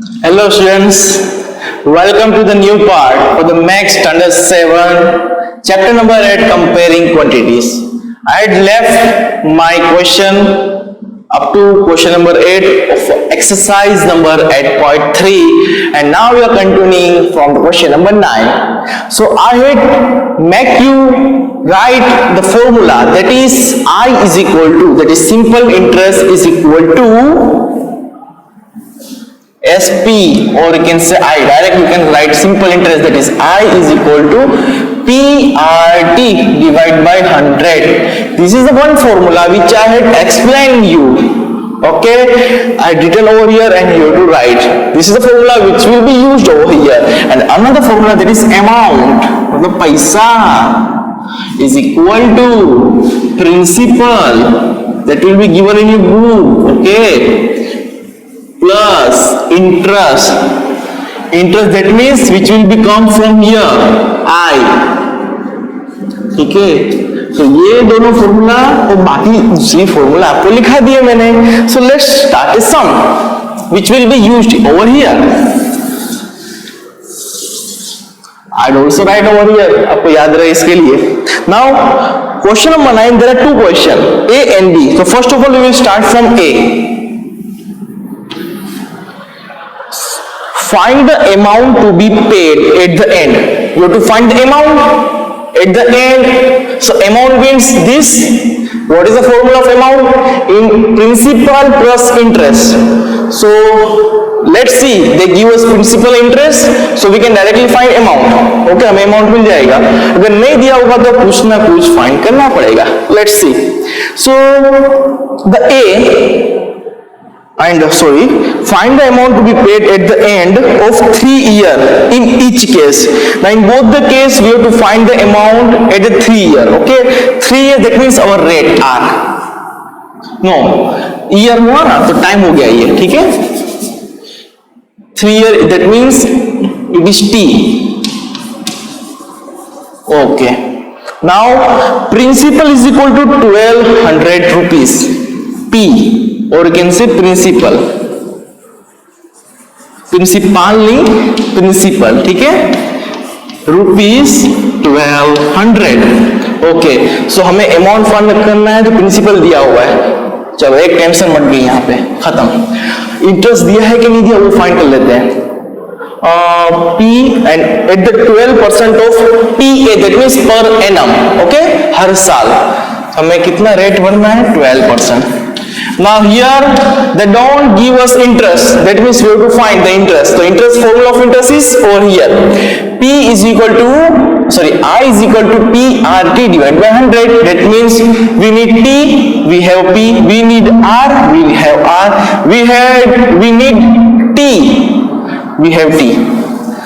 Hello students, welcome to the new part for the Max Standard 7, chapter number 8, comparing quantities. I had left my question up to question number 8 of exercise number 8.3 and now we are continuing from the question number 9. So I had make you write the formula, that is I is equal to, that is simple interest is equal to SP, or you can say I. Directly you can write simple interest, that is I is equal to PRT divided by 100. This is the one formula which I had explained you. Okay, I written over here and you have to write. This is the formula which will be used over here. And another formula, that is amount, the paisa is equal to principal, that will be given in your book. Okay, plus interest, that means which will become from here I. ठीक है, तो ये दोनों formula और बाकी दूसरी formula आपको लिखा दिया मैंने. So let's start a sum which will be used over here. I'd also write over here, आपको याद रहे इसके लिए. Now question number 9, there are two questions, A and B. So first of all we will start from A. Find the amount to be paid at the end. You have to find the amount at the end. So amount means this. What is the formula of amount? In principal plus interest. So let's see, they give us principal interest, so we can directly find amount. Okay, हमें amount मिल जाएगा. अगर नहीं दिया होगा तो कुछ ना कुछ find करना पड़ेगा. Let's see. So the A. And find the amount to be paid at the end of 3 years in each case. Now in both the case we have to find the amount at the 3 year. Okay, 3 years, that means our rate R. No, year हुआ ना तो time हो गया ये, ठीक है. 3 year, that means it is T. Okay. Now principal is equal to 1200 rupees. P. और you can say principal, principal, ठीक है, rupees 1200. ओके, सो हमें अमाउंट फाइंड करना है, तो प्रिंसिपल दिया हुआ है. चलो एक टेंशन मत गई, यहाँ पे खत्म. इंटरेस्ट दिया है कि नहीं दिया वो फाइंड कर लेते हैं. P and at the 12% of PA, that means per annum. Okay, हर साल हमें कितना रेट भरना है? 12%. Now here they don't give us interest, that means we have to find the interest. So interest, formula of interest is over here. I is equal to PRT divided by 100. That means we need T, we have P, we need R, we have R, we need T, we have T.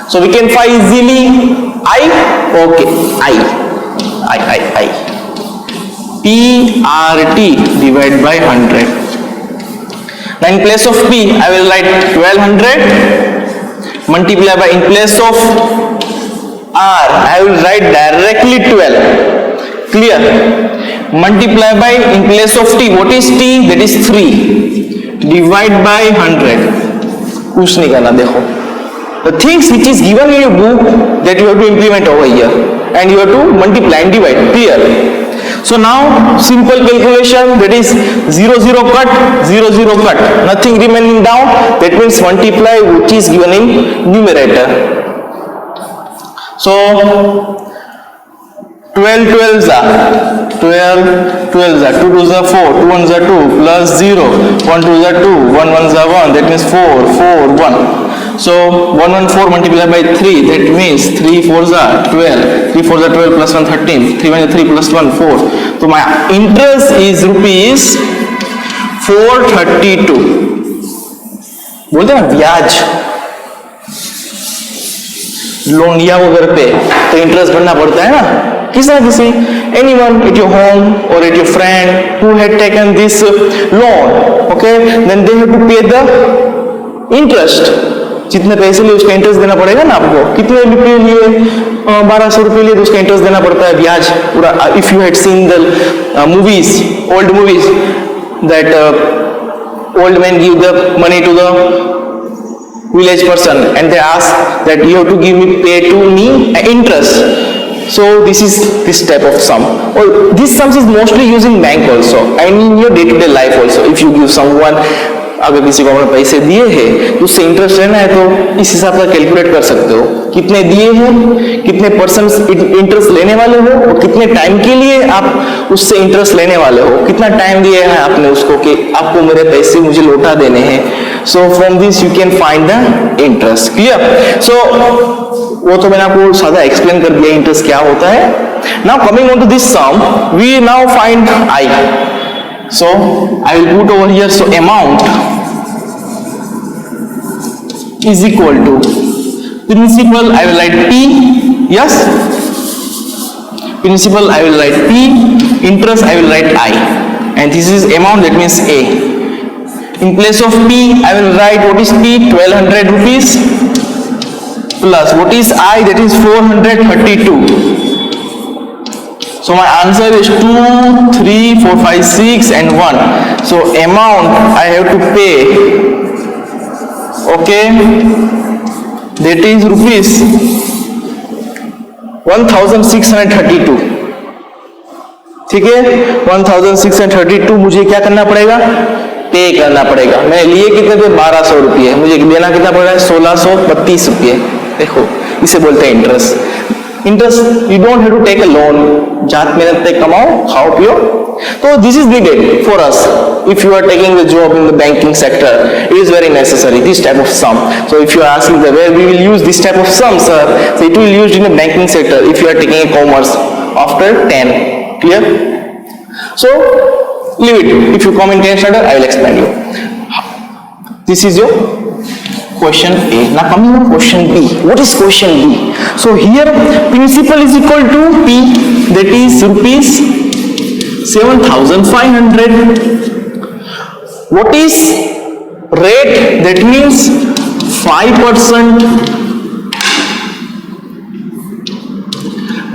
So we can find easily I. Okay, I. PRT divided by 100. Now in place of P I will write 1200 multiply by, in place of R I will write directly 12. Clear? Multiply by, in place of T, what is T? That is 3. Divide by 100. कुछ नहीं करना. देखो, the things which is given in your book, that you have to implement over here and you have to multiply and divide. Clear? So now simple calculation, that is 0 0 cut, 0 0 cut, nothing remaining down, that means multiply which is given in numerator. So 12 12s are 12 12s are 2 2s are 4, 2 1s are 2, plus 0, 1 2s are 2, 1 1s are 1, that means 4 4 1. So 1 1 4 multiplied by 3, that means 3 4s are 12, 3 4s are 12 plus 1 13, 3 1 3 plus 1 4. So my interest is rupees 432. बोलते हैं ना ब्याज, loan लिया वो घर पे तो interest भरना पड़ता है ना, किसी ना किसी, anyone at your home or at your friend who had taken this loan, okay, then they have to pay the interest. जितने पैसे लिए उसका इंटरेस्ट देना पड़ेगा ना आपको. कितने रुपये लिए? 1200 रुपये लिए तो उसका इंटरेस्ट देना पड़ता है, ब्याज पूरा. If you had seen the movies, old movies, that old man give the money to the village person, and they ask that you have to give me, pay to me interest. So this is this type of sum, or this sums is mostly used in bank also and in your day-to-day life also. If you give someone, अगर किसी को आपने पैसे दिए हैं तो उससे interest लेना है तो इस हिसाब से कैलकुलेट कर सकते हो, कितने दिए हैं, कितने परसेंट इंटरेस्ट लेने वाले हो, और कितने टाइम के लिए आप उससे इंटरेस्ट लेने वाले हो, कितना टाइम दिया है आपने उसको कि आपको मेरे पैसे मुझे लौटा देने हैं. So from this you can find the interest. Clear? सो वो तो मैंने आपको सादा एक्सप्लेन कर दिया इंटरेस्ट क्या होता है. Now coming on to this sum, we now find I. So I will put over here, so amount is equal to principal, I will write P, yes, principal I will write P, interest I will write I, and this is amount, that means A. In place of P I will write, what is P? 1200 rupees plus what is I? That is 432. So my answer is 2, 3, 4, 5, 6 and 1. So amount I have to pay, okay, that is rupees 1632. ठीक है, 1632 मुझे क्या करना पड़ेगा? पे करना पड़ेगा. मैंने लिए कितने थे? 1200 रुपये. मुझे देना कितना पड़ रहा है? 1632 रुपये. देखो, इसे बोलते हैं interest. Interest you don't have to take a loan. जात मेहनत से कमाओ, खाओ पियो. तो this is needed for us. If you are taking the job in the banking sector, it is very necessary this type of sum. So if you are asking the where we will use this type of sum, sir, so it will used in the banking sector if you are taking a commerce after 10. Clear? So leave it. If you come in 10 standard, I will explain you. This is your question A. Now coming on question B. What is question B? So here principal is equal to P, that is rupees 7500. What is rate? That means 5%.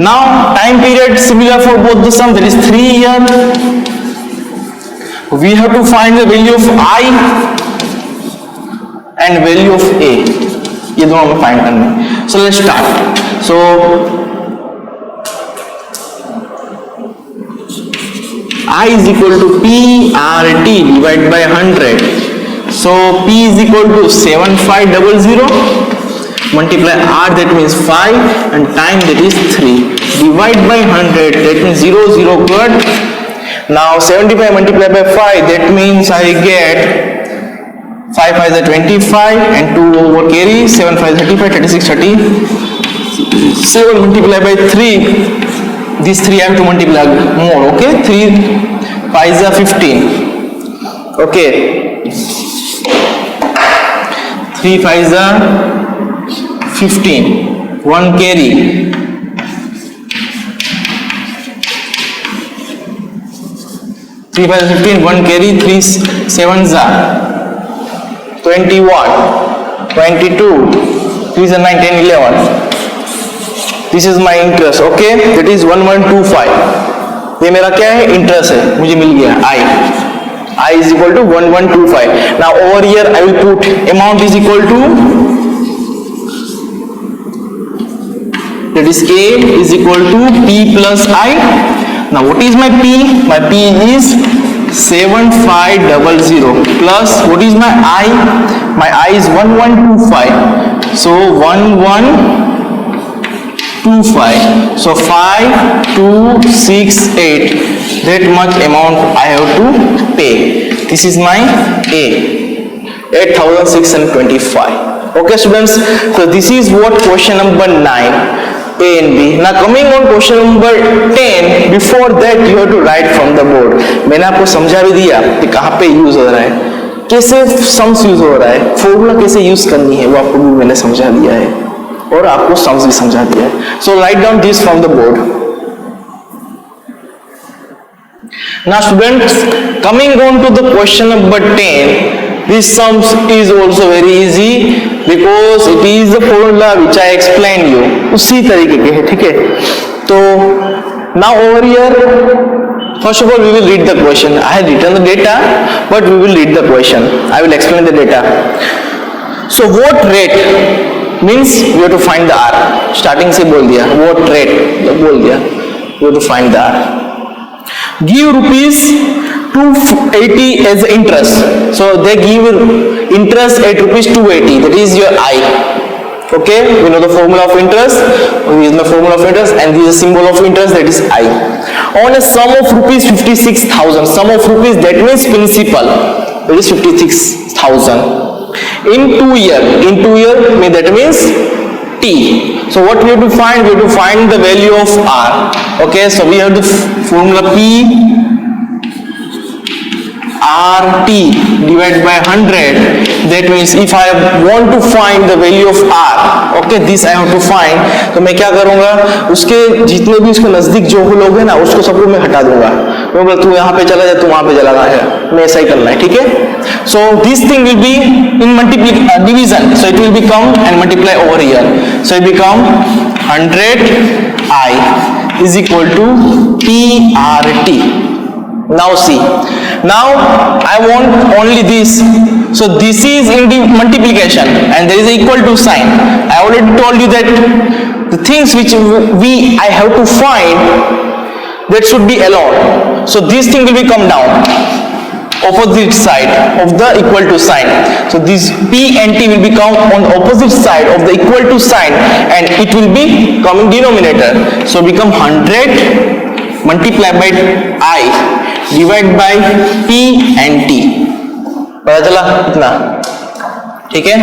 Now time period similar for both the sum, that is 3 years. We have to find the value of I and value of A. ये दोनों हमें find करना है. So let's start. So I is equal to PRT divided by 100. So P is equal to 7500 multiply R, that means 5, and time, that is 3, divide by 100, that means 0 0 cut. Now 75 multiplied by 5, that means I get 5 5 is 25 and 2 over carry, 7 5 is 35, 36 30. 7 multiplied by 3, these 3 I have to multiply more, okay. 3 5 is 15, okay. 3 5 is 15, 1 carry, 3 5 is 15, 1 carry, 3 7 is 21, 22, 3 is 9, 10, 11. This is my interest, okay, that is 1125. ये मेरा क्या है? Interest है, मुझे मिल गया I is equal to 1125. Now over here I will put amount is equal to, that is A is equal to P plus I. Now what is my P? My P is 7500 plus what is my I? My I is 1125. So 1125. So 5268. That much amount I have to pay. This is my A. 8625. Okay students. So this is what question number 9. A and B. Now coming on question number 10, before that you have to write from the board. मैंने आपको समझा भी दिया कि कहाँ पे use हो रहा है, कैसे सम्स यूज हो रहा है, फॉर्मूला कैसे यूज करनी है, वो आपको भी मैंने समझा दिया है और आपको सम्स भी समझा दिया है. So write down this from the board. Now students, coming on to the question number 10, this sums is also very easy because it is the formula which I explained you. उसी तरीके के है, ठीक है. तो now over here, first of all we will read the question. I have written the data, but we will read the question. I will explain the data. So what rate means we have to find the R. Starting से बोल दिया what rate बोल दिया, we have to find the R. Give rupees 280 as interest. So they give interest at rupees 280. That is your I. Okay, we know the formula of interest. This is the formula of interest, and this is a symbol of interest, that is I. On a sum of rupees 56,000. Sum of rupees, that means principal. That is 56,000. In 2 year. In 2 year, that means T. So what we have to find? We have to find the value of R. Okay, so we have the formula P RT divided by 100. That means if I want to find the value of R, okay, this I have to find, तो मैं क्या करूँगा, उसके जितने भी उसके नजदीक जो लोग हैं ना, उसको सबको मैं हटा दूंगा. मैं बोला तू यहाँ पे चला जा, तू वहाँ पे चला गया है, मैं ऐसा ही करना है, ठीक है. So this thing will be in division, so it will become and multiply over here. So it become 100 I is equal to PRT. Now see, now I want only this. So this is in the multiplication and there is an equal to sign. I already told you that the things which I have to find, that should be allowed. So this thing will be come down opposite side of the equal to sign. So this P and T will become on the opposite side of the equal to sign and it will be coming denominator. So become 100 multiplied by I divided by P and T. पता चला इतना, ठीक है.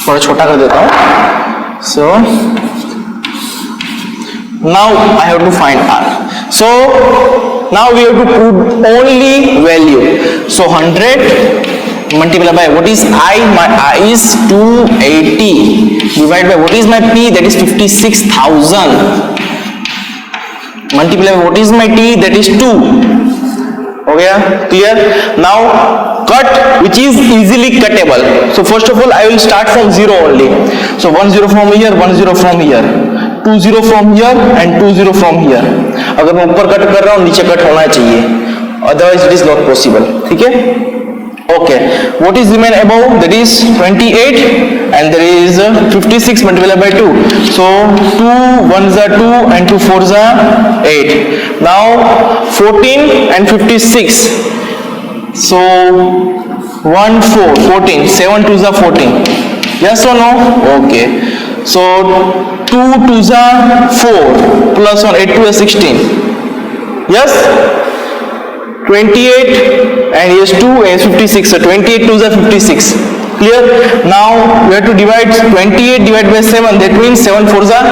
थोड़ा छोटा कर देता हूँ. So now I have to find R. So now we have to put only value. So 100 multiplied by what is I? My I is 280 divided by what is my P? That is 56,000. Multiply by what is my T? That is 2. Okay, clear? Now cut which is easily cuttable. So first of all I will start from 0 only. So 1 0 from here, 1 0 from here, 2 0 from here and 2 0 from here. अगर मैं ऊपर cut कर रहा हूँ नीचे cut होना चाहिए, otherwise it is not possible. ठीक है? Okay, what is remain above? That is 28 and there is 56 multiplied by 2. So 2 1s are 2 and 2 4s are 8. Now 14 and 56. So 1 4 14, 7 2s are 14. Yes or no? Okay. So 2 2s are 4 plus 1 8 2 is 16. Yes? 28 and here's 2 and here's 56. So 28 2s are 56. Clear? Now we have to divide 28 divided by 7. That means 7 4s are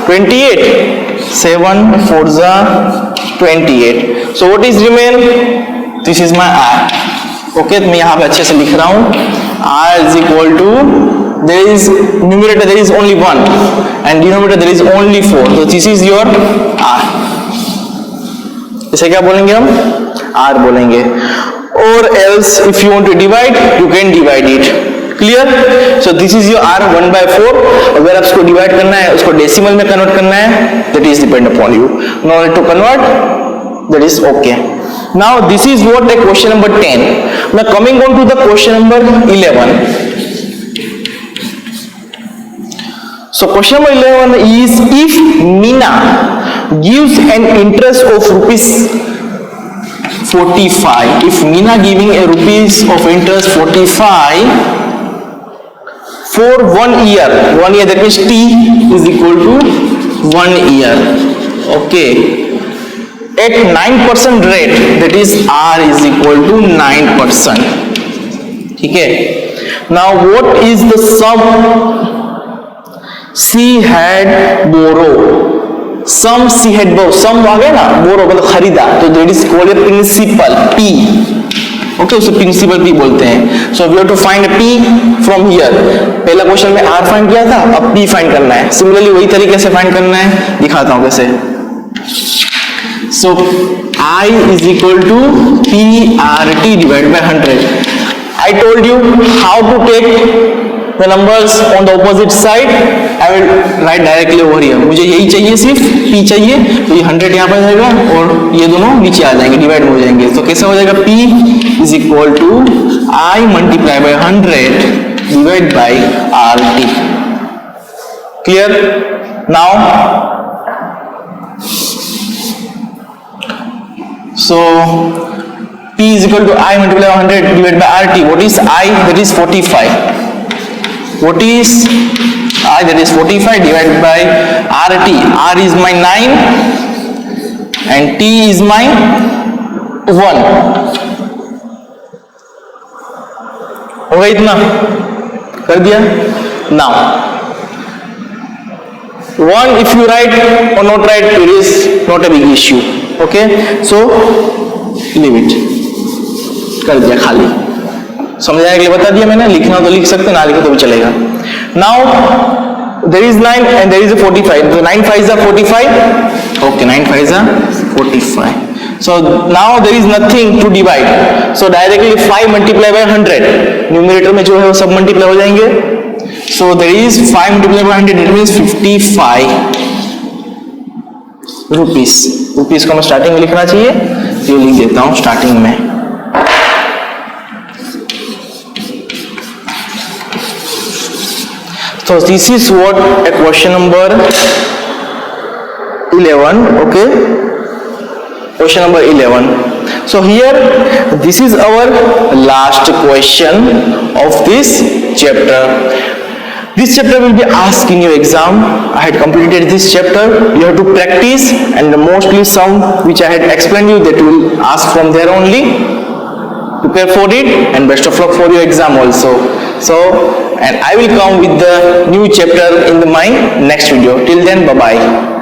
28. 7 4s are 28. So what is remain? This is my R. Okay, तो मैं यहाँ पे अच्छे से लिख रहा हूँ. R is equal to, there is numerator there is only 1 and denominator there is only 4. So this is your R. इसे क्या बोलेंगे हम? R बोलेंगे. Or else if you want to divide, you can divide it. Clear? So this is your R 1 by 4. अगर आप इसको divide करना है, उसको डेसिमल में कन्वर्ट करना है, that is depend upon you. No need to convert, that is okay. Now this is what the question number 10. Now coming on to the question number 11. So question number 11 is, if Meena gives an interest of rupees 45, if Meena giving a rupees of interest 45 for 1 year, that means T is equal to 1 year. Okay, at 9% rate, that is R is equal to 9%. ठीक है. Now what is the sum she had borrowed? Sum she had borrowed, sum आ गया ना, borrow मतलब खरीदा, तो that is called a principal P. Okay, उसे principal P बोलते हैं. So we have to find P from here. पहला question में R फाइंड किया था, अब P फाइंड करना है. सिमिलरली वही तरीके से फाइंड करना है, दिखाता हूं कैसे. सो I is equal to PRT divided by 100. I told you how to take the numbers on the opposite side. I will write directly over here. मुझे यही चाहिए, सिर्फ P चाहिए, तो ये 100 यहाँ पर जाएगा और ये दोनों नीचे आ जाएंगे, डिवाइड हो जाएंगे. तो कैसे हो जाएगा? P is equal to I multiply by 100 divided by RT. Clear? Now, so P is equal to I multiplied by 100 divided by RT. What is I? That is 45. What is I? That is 45 divided by RT. R is my 9 and T is my 1. हो गया इतना? कर दिया? Now, 1 if you write or not write, it is not a big issue. Okay? So, leave it. कर दिया खाली. समझाने के लिए बता दिया मैंने. लिखना तो लिख सकते, ना लिखो तो भी चलेगा. Now, there is 9 and there is a 45. So 9 5s are 45. Okay, 9 5s are 45. So now there is nothing to divide. So directly 5 multiplied by 100. Numerator में जो है वो सब multiply हो जाएंगे. So there is 5 multiplied by 100. It means 55 rupees. Rupees को मैं starting में लिखना चाहिए. ये लिख देता हूँ स्टार्टिंग में. So this is what a question number 11. Okay, question number 11. So here this is our last question of this chapter. This chapter will be asked in your exam. I had completed this chapter. You have to practice, and mostly some which I had explained you, that will ask from there only. Prepare for it, and best of luck for your exam also. So, and I will come with the new chapter in my next video. Till then, bye bye.